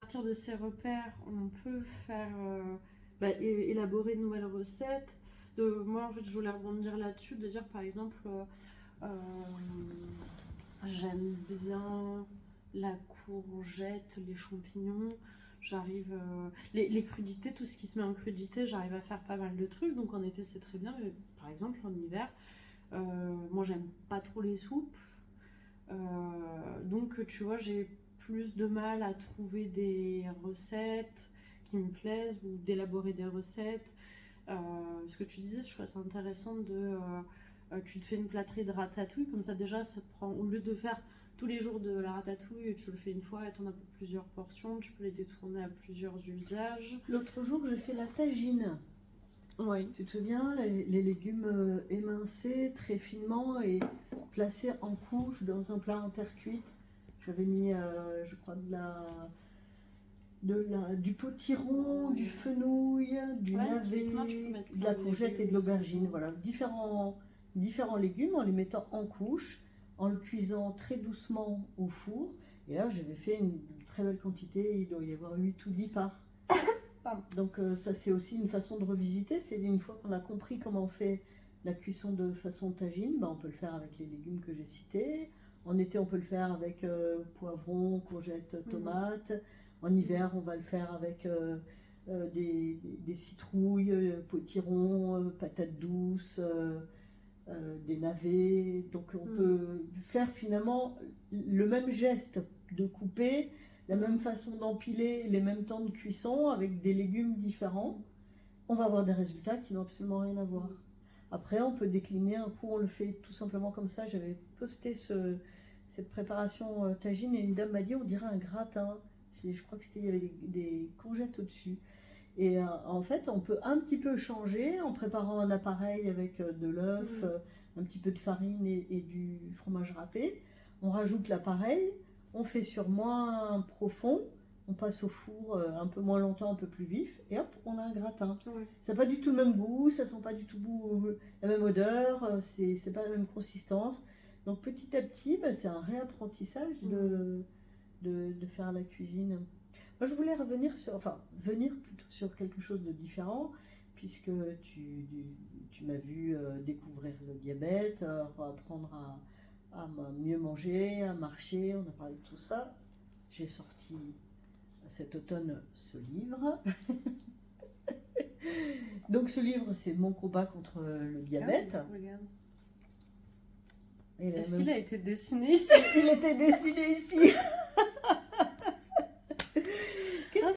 partir de ces repères, on peut faire élaborer de nouvelles recettes. Moi, en fait, je voulais rebondir là-dessus, de dire par exemple, j'aime bien la courgette, les champignons. J'arrive, les crudités, tout ce qui se met en crudité, j'arrive à faire pas mal de trucs. Donc en été, c'est très bien. Mais par exemple, en hiver, moi, j'aime pas trop les soupes. Donc, tu vois, j'ai plus de mal à trouver des recettes qui me plaisent ou d'élaborer des recettes. Ce que tu disais, je trouve ça intéressant tu te fais une plâtrée de ratatouille, comme ça déjà, ça te prend, au lieu de faire tous les jours de la ratatouille, tu le fais une fois et t'en as pour plusieurs portions, tu peux les détourner à plusieurs usages. L'autre jour, j'ai fait la tagine. Oui. Tu te souviens, les légumes émincés très finement et placés en couches dans un plat en terre cuite. J'avais mis, je crois, du potiron, du fenouil, du navet, de la courgette et de l'aubergine. Voilà, différents légumes en les mettant en couches, en le cuisant très doucement au four. Et là, j'avais fait une très belle quantité, il doit y avoir 8 ou 10 parts. Donc ça, c'est aussi une façon de revisiter. C'est une fois qu'on a compris comment on fait la cuisson de façon tagine, on peut le faire avec les légumes que j'ai cités. En été, on peut le faire avec poivrons, courgettes, tomates. En hiver, on va le faire avec des citrouilles, potirons, patates douces, des navets. Donc on peut faire finalement le même geste de couper, la même façon d'empiler, les mêmes temps de cuisson avec des légumes différents. On va avoir des résultats qui n'ont absolument rien à voir. Après, on peut décliner. Un coup, on le fait tout simplement comme ça. J'avais posté cette préparation tagine et une dame m'a dit on dirait un gratin. Je crois que il y avait des courgettes au-dessus. Et en fait, on peut un petit peu changer en préparant un appareil avec de l'œuf, un petit peu de farine et du fromage râpé. On rajoute l'appareil, on fait sur moins profond, on passe au four un peu moins longtemps, un peu plus vif, et hop, on a un gratin. Ouais. Ça n'a pas du tout le même goût, ça sent pas du tout la même odeur, c'est pas la même consistance. Donc petit à petit, c'est un réapprentissage de faire la cuisine. Moi, je voulais venir plutôt sur quelque chose de différent, puisque tu m'as vu découvrir le diabète, apprendre à mieux manger, à marcher, on a parlé de tout ça. J'ai sorti cet automne ce livre. Donc ce livre, c'est Mon combat contre le diabète. Ah, regarde. Est-ce qu'il a été dessiné ici? Il était dessiné ici.